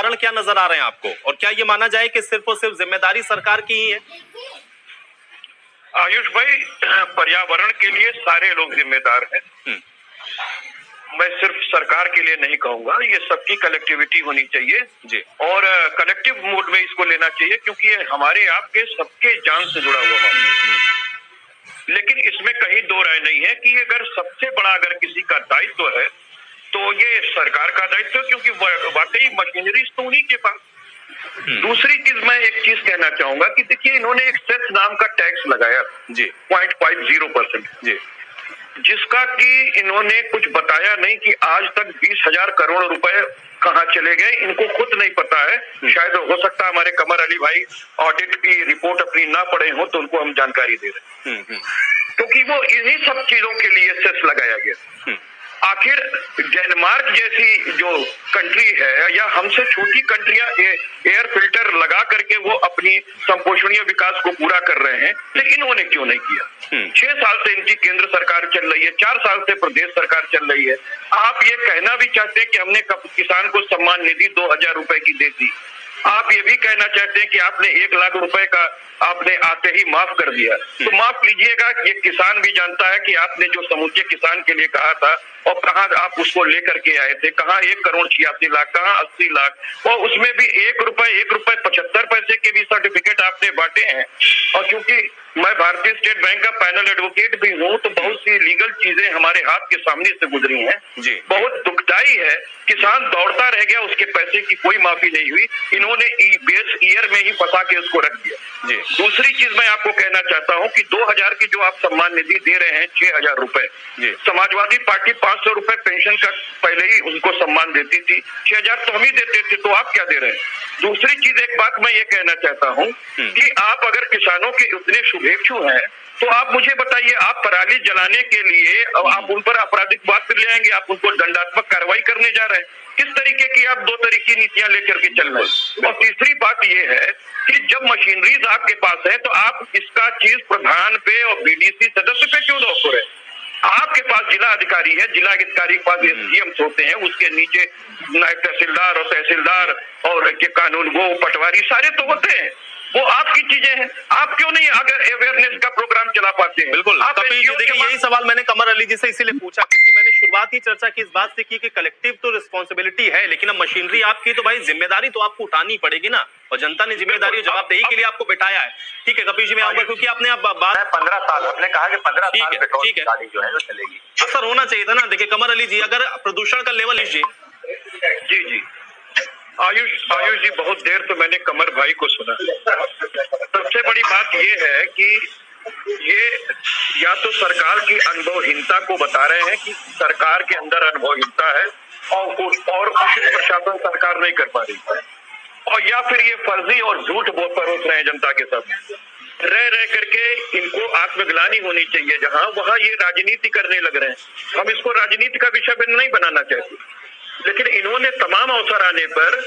कारण क्या नजर आ रहे हैं आपको, और क्या ये माना जाए कि सिर्फ और सिर्फ जिम्मेदारी सरकार की ही है? आयुष भाई, पर्यावरण के लिए सारे लोग जिम्मेदार हैं। मैं सिर्फ सरकार के लिए नहीं कहूंगा, ये सबकी कलेक्टिविटी होनी चाहिए जी। और कलेक्टिव मोड में इसको लेना चाहिए, क्योंकि ये हमारे आपके सबके जान से जुड़ा हुआ मामला है। लेकिन इसमें कहीं दो राय नहीं है कि अगर सबसे बड़ा अगर किसी का दायित्व है तो ये सरकार का दायित्व है, क्योंकि वाकई मशीनरी तो उन्हीं के पास। दूसरी चीज, मैं एक चीज कहना चाहूंगा कि देखिए, इन्होंने एक सेस नाम का टैक्स लगाया जी 0.50% जी, जिसका कि इन्होंने कुछ बताया नहीं कि आज तक 20,000 करोड़ रुपए कहाँ चले गए, इनको खुद नहीं पता है। शायद हो सकता है हमारे कमर अली भाई ऑडिट की रिपोर्ट अपनी ना पढ़े हो तो उनको हम जानकारी दे रहे हैं, क्योंकि वो इन्हीं सब चीजों के लिए सेस लगाया गया। आखिर डेनमार्क जैसी जो कंट्री है या हमसे छोटी कंट्रियां एयर फिल्टर लगा करके वो अपनी संपोषणीय विकास को पूरा कर रहे हैं, लेकिन इन्होंने क्यों नहीं किया? 6 साल से इनकी केंद्र सरकार चल रही है, 4 साल से प्रदेश सरकार चल रही है। आप ये कहना भी चाहते हैं कि हमने किसान को सम्मान निधि 2,000 रुपए की दे दी। आप ये भी कहना चाहते हैं कि आपने 1 लाख रुपए का आपने आते ही माफ कर दिया। तो माफ कीजिएगा, ये किसान भी जानता है कि आपने जो समूचे किसान के लिए कहा था और कहाँ आप उसको लेकर के आए थे, कहाँ 1,86,00,000, कहाँ 80 लाख, और उसमें भी 1 रुपए 75 पैसे के भी सर्टिफिकेट आपने बांटे हैं। और क्योंकि मैं भारतीय स्टेट बैंक का पैनल एडवोकेट भी हूँ, तो बहुत सी लीगल चीजें हमारे हाथ के सामने से गुजरी हैं। बहुत दुखदाई है, किसान दौड़ता रह गया, उसके पैसे की कोई माफी नहीं हुई। इन्होंने बेस ईयर में ही फंसा के उसको रख दिया। दूसरी चीज मैं आपको कहना चाहता हूँ कि 2,000 की जो आप सम्मान निधि दे रहे हैं, 6,000 रुपए, समाजवादी पार्टी 500 रुपए पेंशन का पहले ही उनको सम्मान देती थी, 6,000 तो हम ही देते थे, तो आप क्या दे रहे हैं? दूसरी चीज, एक बात मैं ये कहना चाहता हूँ कि आप अगर किसानों के उतने शुभेच्छु हैं तो आप मुझे बताइए, आप पराली जलाने के लिए आप उन पर आपराधिक बात ले आएंगे, आप उनको दंडात्मक कार्रवाई करने जा रहे हैं। किस तरीके की आप 2 तरीके नीतियां लेकर के चल रहे हैं? और तीसरी बात यह है कि जब मशीनरीज आपके पास है तो आप इसका चीज प्रधान पे और बीडीसी सदस्य पे क्यों रोक रहे हैं? आपके पास जिला अधिकारी है, जिला अधिकारी के पास एसडीएम होते हैं, उसके नीचे नायब तहसीलदार और तहसीलदार और के कानून वो पटवारी सारे तो होते हैं। वो आपकी चीजें हैं, आप क्यों नहीं अगर अवेयरनेस का प्रोग्राम चला पाते हैं? बिल्कुल। कपिल जी, देखिए यही सवाल मैंने कमर अली जी से इसीलिए पूछा क्योंकि मैंने शुरुआत ही चर्चा की इस बात से की कि कलेक्टिव तो रिस्पॉन्सिबिलिटी है, लेकिन अब मशीनरी आपकी, तो भाई जिम्मेदारी तो आपको उठानी पड़ेगी ना, और जनता ने जिम्मेदारी और जवाबदेही के लिए आपको बैठाया है। ठीक है कपिल जी, मैं आऊंगा क्योंकि आपने अब बात 15 साल आपने कहा कि 15 साल पेट्रोल ठीक है, गाड़ी जो है वो चलेगी। असर होना चाहिए था ना। देखिए कमर अली जी, अगर प्रदूषण का लेवल लीजिए। जी आयुष जी, बहुत देर से मैंने कमर भाई को सुना। सबसे बड़ी बात ये है कि ये या तो सरकार की अनुभवहीनता को बता रहे हैं कि सरकार के अंदर अनुभवहीनता है और उचित प्रशासन सरकार नहीं कर पा रही है, और या फिर ये फर्जी और झूठ परोस रहे हैं जनता के साथ। रह करके इनको आत्मग्लानि होनी चाहिए, जहां वहां ये राजनीति करने लग रहे हैं। हम इसको राजनीति का विषय नहीं बनाना चाहते, लेकिन इन्होंने तमाम अवसर आने पर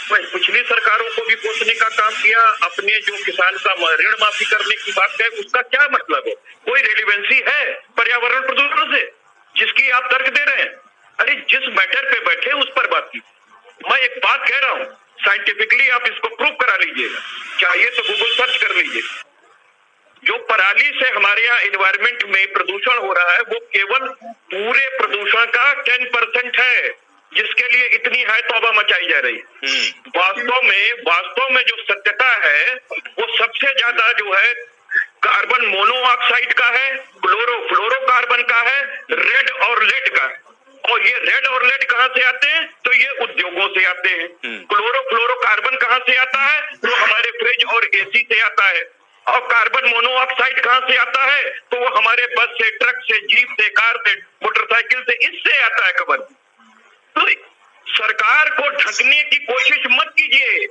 पिछली सरकारों को भी कोसने का काम किया। अपने जो किसान का ऋण माफी करने की बात कहे, उसका क्या मतलब है? कोई रेलिवेंसी है पर्यावरण प्रदूषण से जिसकी आप तर्क दे रहे हैं? अरे जिस मैटर पे बैठे उस पर बात की। मैं एक बात कह रहा हूँ, साइंटिफिकली आप इसको प्रूव करा लीजिएगा, चाहिए तो गूगल सर्च कर लीजिए। जो पराली से हमारे यहाँ एनवायरमेंट में प्रदूषण हो रहा है वो केवल पूरे प्रदूषण का 10% है, जिसके लिए इतनी है तौबा मचाई जा रही है। वास्तव में जो सत्यता है वो सबसे ज्यादा जो है कार्बन मोनोऑक्साइड का है, क्लोरोफ्लोरोकार्बन का है, रेड और लेड का है। और ये रेड और लेड कहाँ से आते हैं? तो ये उद्योगों से आते हैं। क्लोरोफ्लोरोकार्बन कहाँ से आता है? तो हमारे फ्रिज और एसी से आता है। और कार्बन मोनोऑक्साइड कहाँ से आता है? तो वो हमारे बस से, ट्रक से, जीप से, कार से, मोटरसाइकिल से, इससे आता है खबर। तो सरकार को ढकने की कोशिश मत कीजिए,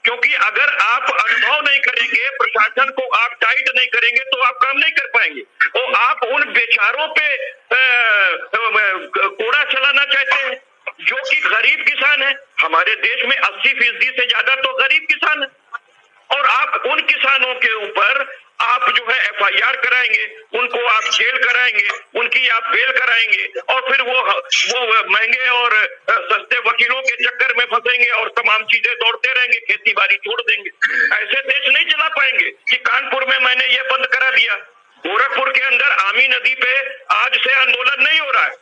क्योंकि अगर आप अनुभव नहीं करेंगे, प्रशासन को आप टाइट नहीं करेंगे तो आप काम नहीं कर पाएंगे। और आप उन बेचारों पे कोड़ा चलाना चाहते हैं जो कि गरीब किसान है। हमारे देश में 80% से ज्यादा तो गरीब किसान है, और आप उन किसानों के ऊपर आप जो है FIR कराएंगे, उनको आप जेल कराएंगे, उनकी आप बेल कराएंगे और फिर वो महंगे और सस्ते वकीलों के चक्कर में फंसेंगे और तमाम चीजें दौड़ते रहेंगे, खेती बाड़ी छोड़ देंगे। ऐसे देश नहीं चला पाएंगे कि कानपुर में मैंने ये बंद करा दिया, गोरखपुर के अंदर आमी नदी पे आज से आंदोलन नहीं हो रहा है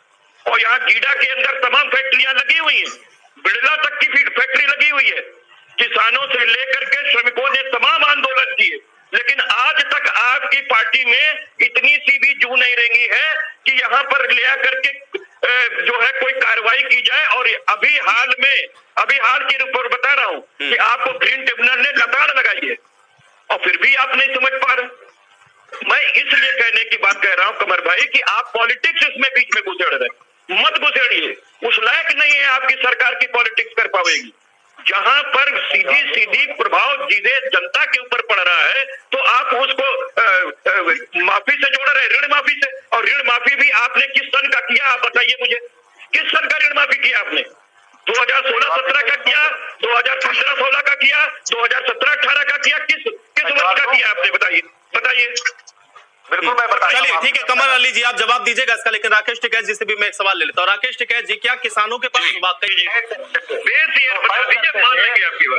और यहाँ गीडा के अंदर तमाम फैक्ट्रियां लगी हुई हैं, बिड़ला तक की फैक्ट्री लगी हुई है। किसानों से लेकर के श्रमिकों ने तमाम आंदोलन किए, लेकिन आज तक आपकी पार्टी में इतनी सी भी जू नहीं रही है कि यहाँ पर ले आकर के जो है कोई कार्रवाई की जाए। और अभी हाल की रिपोर्ट बता रहा हूँ कि आपको ग्रीन ट्रिब्यूनल ने कतार लगाई है और फिर भी आप नहीं समझ पा रहे। मैं इसलिए कहने की बात कह रहा हूँ कमर भाई कि आप पॉलिटिक्स इसमें बीच में घुसेड़ रहे, मत घुसेड़िए, उस लायक नहीं है आपकी सरकार की पॉलिटिक्स कर पाएगी। जहां पर सीधी प्रभाव सीधे जनता के ऊपर पड़ रहा है तो आप उसको माफी से जोड़ रहे, ऋण माफी से। और ऋण माफी भी आपने किस सन का किया, आप बताइए मुझे, किस सन का ऋण माफी किया आपने? 2016-17 का किया, 2015-16 का किया, 2017-18 का किया, किस वर्ष का किया आपने? बताइए। बिल्कुल मैं बता। चलिए ठीक है कमर अली जी, आप जवाब दीजिएगा इसका, लेकिन राकेश टिकैत जी से भी मैं एक सवाल ले लेता हूँ। राकेश टिकैत जी, क्या किसानों के पास वाकई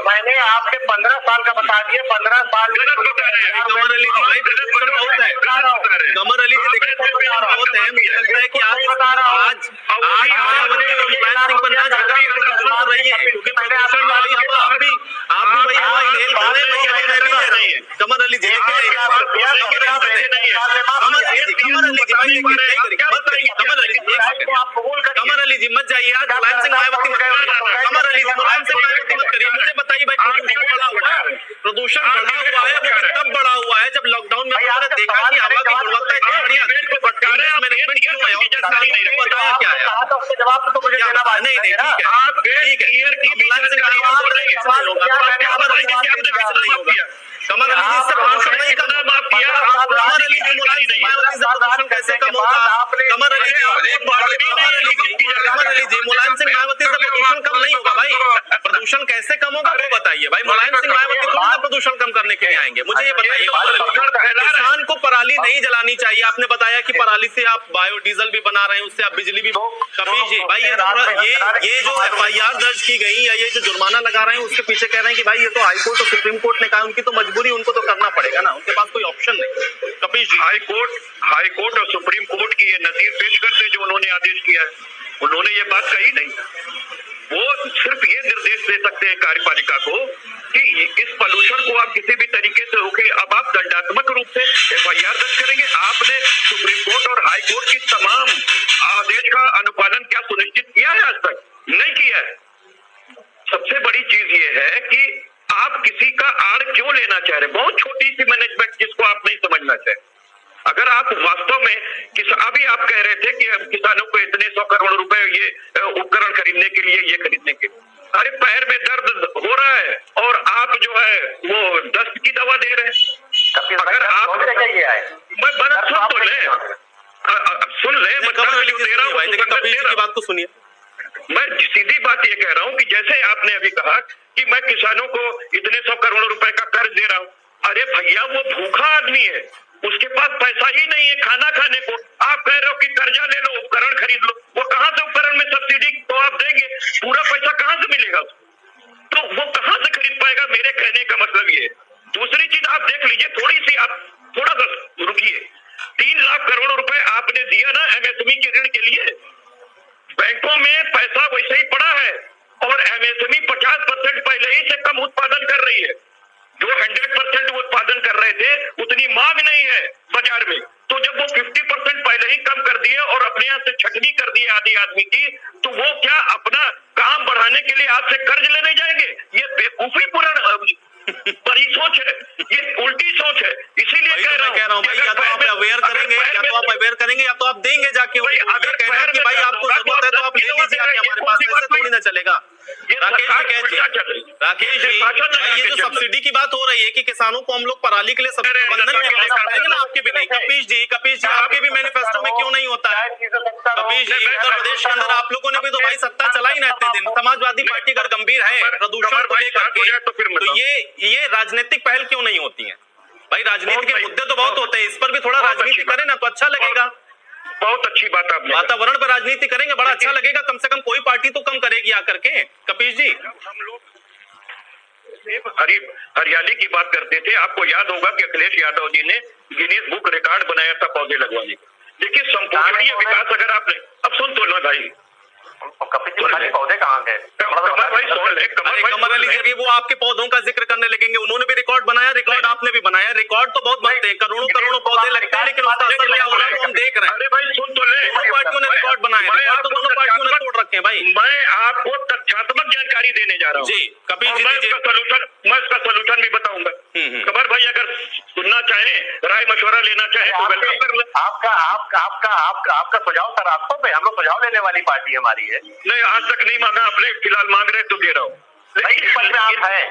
मैंने आपके 15 साल का बता दिया, 15 साल गलत बता रहे हैं कमर अली जी, भाई प्रदूषण बहुत है। कमर अली जी देखिए प्रदूषण बहुत है, मुझे लगता है कि आज मायावती और मुलायम सिंह पर ना ज्यादा प्रदूषण कर रही है, क्योंकि प्रदूषण वाली हवा आप भी वही हवा इनहेल कर रहे हैं, वही हवा मैं भी ले रही है। कमर अली जी कमर अली जी मत जाइए, आज मुलायम सिंह मायावती मत करिए। कमर अली जी मुलायम सिंह मायावती मत करिए, मुझे बताइए भाई प्रदूषण बढ़ा हुआ है, प्रदूषण बढ़ा हुआ है, वो कब बढ़ा हुआ है? जब लॉकडाउन में हमने देखा कि हवा की गुणवत्ता इतनी बढ़िया, मैनेजमेंट क्यों है और बताया क्या है? नहीं ठीक है, मुलायम सिंह मायावती बोल रहे हैं कैसे नहीं होगा? कमर अली जी कैसे नहीं होगा? कमर अली जी इससे प्रदूषण नहीं कम होगा। कमर अली जी मुलायम सिंह मायावती से प्रदूषण कैसे कम होगा? कमर अली जी मुलायम सिंह मायावती से प्रदूषण कम नहीं होगा भाई, प्रदूषण कैसे कम होगा वो बताइए भाई। मुलायम सिंह मायावती थोड़ी ना प्रदूषण कम करने के लिए आएंगे, मुझे ये बताइए। किसान को पराली नहीं जलानी चाहिए, आपने बताया कि पराली से आप बायोडीजल भी बना रहे हैं, उससे आप बिजली भी। कपीश जी भाई ये जो FIR दर्ज की गई या ये जो जुर्माना लगा रहे हैं उसके पीछे कह रहे हैं कि भाई ये तो हाईकोर्ट और सुप्रीम कोर्ट ने कहा, उनकी तो मजबूरी, उनको तो करना पड़ेगा ना, उनके पास कोई ऑप्शन नहीं। कपीश जी, हाईकोर्ट और सुप्रीम कोर्ट की ये नजीर पेश करते जो उन्होंने आदेश किया है, उन्होंने ये बात कही नहीं। वो सिर्फ ये निर्देश दे सकते हैं कार्यपालिका को कि इस पॉल्यूशन को आप किसी भी तरीके से रोके। अब आप दंडात्मक रूप से FIR दर्ज करेंगे। आपने सुप्रीम कोर्ट और हाई कोर्ट की तमाम आदेश का अनुपालन क्या सुनिश्चित किया है? आज तक नहीं किया है। सबसे बड़ी चीज ये है कि आप किसी का आड़ क्यों लेना चाह रहे हैं? बहुत छोटी सी मैनेजमेंट जिसको आप नहीं समझना चाहते। अगर आप वास्तव में अभी आप कह रहे थे कि किसानों को इतने 100 करोड़ रुपए ये उपकरण खरीदने के लिए, ये खरीदने के लिए, अरे पैर में दर्द हो रहा है और आप जो है वो दस्त की दवा दे रहे हैं। अगर आप मैं बना सुन तो ले, सुन ले, मैं दे रहा हूँ, बात को सुनिए। मैं सीधी बात ये कह रहा हूँ कि जैसे आपने अभी कहा कि मैं किसानों को इतने 100 करोड़ रुपए का कर्ज दे रहा हूँ, अरे भैया वो भूखा आदमी है, उसके पास पैसा ही नहीं है खाना खाने को। आप कह रहे हो कि कर्जा ले लो, उपकरण खरीद लो, वो कहां से उपकरण में सब्सिडी तो आप देंगे, पूरा पैसा कहां से मिलेगा? तो वो कहां से खरीद पाएगा? मेरे कहने का मतलब ये। दूसरी चीज आप देख लीजिए, आप थोड़ा सा रुकिए। 3 लाख करोड़ रुपए आपने दिया ना MSME के ऋण के लिए, बैंकों में पैसा वैसे ही पड़ा है और MSME 50% पहले ही से कम उत्पादन कर रही है। जो 100% उत्पादन कर रहे थे उतनी मांग नहीं है बाजार में, तो जब वो 50% पहले ही कम कर दिए और अपने यहाँ से छटनी कर दिए आधी आदमी की, तो वो क्या अपना काम बढ़ाने के लिए आपसे कर्ज लेने जाएंगे? ये बेवकूफी बड़ी सोच है, ये उल्टी सोच है। इसीलिए कह रहा हूँ भाई, या तो आप अवेयर करेंगे या तो आप देंगे जाके। अगर कहना है कि भाई आपको जरूरत है तो आप ले लीजिए आके हमारे पास, ऐसे थोड़ी ना चलेगा। राकेश जी, ये जो सब्सिडी की बात हो रही है कि किसानों को हम लोग पराली के लिए सब्सिडी बंधन में करेंगे ना, आपके भी नहीं। कपीश जी आपके भी मैनिफेस्टो में क्यों नहीं होता है? कपीश जी, उत्तर प्रदेश के अंदर आप लोगों ने भी तो भाई सत्ता चलाई ना इतने दिन। समाजवादी पार्टी अगर गंभीर है प्रदूषण को लेकर के, तो ये राजनीतिक पहल क्यों नहीं होती है? भाई राजनीति के मुद्दे तो बहुत होते हैं, इस पर भी थोड़ा राजनीति करें ना तो अच्छा लगेगा। बहुत अच्छी बात आपने, वातावरण पर राजनीति करेंगे बड़ा अच्छा लगेगा, कम से कम कोई पार्टी तो कम करेगी आकर के। कपीश जी, हम लोग हरियाली की बात करते थे, आपको याद होगा कि अखिलेश यादव जी ने गिनीज बुक रिकॉर्ड बनाया था पौधे लगवाने का। देखिए संपोषणीय विकास, अगर आपने, अब सुन तो लो भाई, कपिल जी खाली पौधे कहाँ गए? कमर भाई सुन ले, कमर अली जी वो आपके पौधों का जिक्र करने लगेंगे, उन्होंने भी रिकॉर्ड बनाया, रिकॉर्ड आपने भी बनाया, रिकॉर्ड तो बहुत बनते हैं, करोड़ों करोड़ों पौधे लगते हैं, लेकिन उसका असर क्या हो रहा है वो हम देख रहे हैं। अरे भाई सुन तो ले, दोनों पार्टियों ने रिकॉर्ड बनाया, रिकॉर्ड तो दोनों पार्टियों ने तोड़ रखे हैं भाई। मैं आपको तथ्यात्मक जानकारी देने जा रहा हूँ जी कपिल जी, मैं इसका सोल्यूशन भी बताऊंगा। कमर भाई अगर सुनना चाहे, राय मशवरा लेना चाहे तो वेलकम कर ले। आपका सुझाव सर रास्तों पे, हम लोग सुझाव लेने वाली पार्टी हमारी है। नहीं आज तक नहीं मांगा आपने, फिलहाल मांग रहे तो दे रहा हूँ। विपक्ष में आप हैं,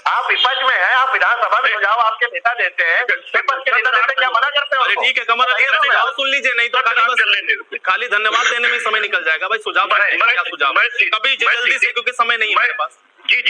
आप विपक्ष में हैं, आप विधानसभा में सुझाव आपके नेता देते हैं, विपक्ष के नेता देते क्या मना करते हो? अरे ठीक है कमर अली, सुझाव सुन लीजिए, नहीं तो खाली धन्यवाद देने में समय निकल जाएगा भाई। सुझाव क्या सुझाव कभी जल्दी से, क्योंकि समय नहीं है मेरे पास। जी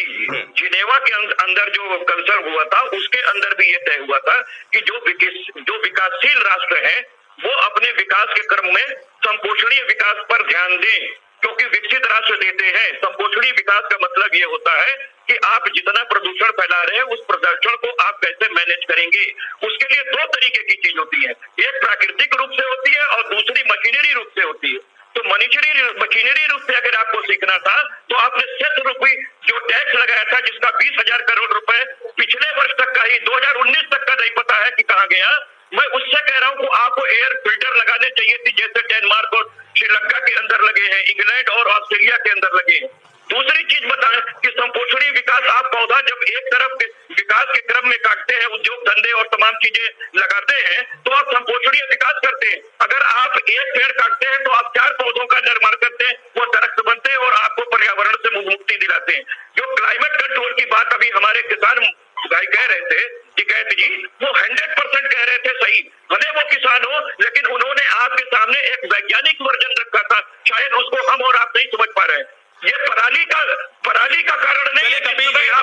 जिनेवा के अंदर जो कंसर्न हुआ था उसके अंदर भी ये तय हुआ था कि जो विकासशील राष्ट्र हैं वो अपने विकास के क्रम में संपोषणीय विकास पर ध्यान दें, क्योंकि विकसित राष्ट्र देते हैं। संपोषणीय विकास का मतलब ये होता है कि आप जितना प्रदूषण फैला रहे हैं उस प्रदूषण को आप कैसे मैनेज करेंगे। उसके लिए दो तरीके की चीज होती है, एक प्राकृतिक रूप से होती है और दूसरी मशीनरी रूप से होती है। तो मशीनरी रूप से अगर आपको सीखना था तो आपने सेस रूपी जो टैक्स लगाया था, जिसका 20,000 करोड़ रुपए पिछले वर्ष तक का ही 2019 तक का नहीं पता है कि कहाँ गया। मैं उससे कह रहा हूँ कि आपको एयर फिल्टर लगाने चाहिए थी, जैसे डेनमार्क और श्रीलंका के अंदर लगे हैं, इंग्लैंड और ऑस्ट्रेलिया के अंदर लगे हैं। दूसरी चीज बताएं कि संपोषणीय विकास, आप पौधा जब एक तरफ के विकास के क्रम में काटते हैं, उद्योग धंधे और तमाम चीजें लगाते हैं, तो आप संपोषणीय विकास करते हैं। अगर आप एक पेड़ काटते हैं तो आप 4 पौधों का निर्माण करते हैं, वो दरख्त बनते हैं और आपको पर्यावरण से मुक्ति दिलाते हैं। जो क्लाइमेट कंट्रोल की बात अभी हमारे किसान भाई कह रहे थे टिकैत जी, वो 100% कह रहे थे सही, भले वो किसान हो, लेकिन उन्होंने आपके सामने एक वैज्ञानिक वर्जन रखा था, शायद उसको हम और आप नहीं समझ पा रहे हैं। ये पराली का कारण नहीं है।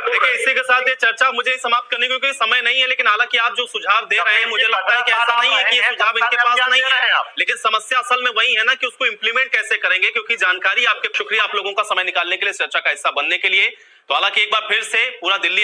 देखिए इसी के साथ ये चर्चा मुझे समाप्त करने की क्योंकि समय नहीं है, लेकिन हालांकि आप जो सुझाव दे रहे हैं मुझे लगता है कि ऐसा नहीं है कि ये सुझाव इनके पास नहीं है, लेकिन समस्या असल में वही है ना कि उसको इम्प्लीमेंट कैसे करेंगे। क्योंकि जानकारी आपके, शुक्रिया आप लोगों का समय निकालने के लिए, चर्चा का हिस्सा बनने के लिए। तो हालांकि एक बार फिर से पूरा दिल्ली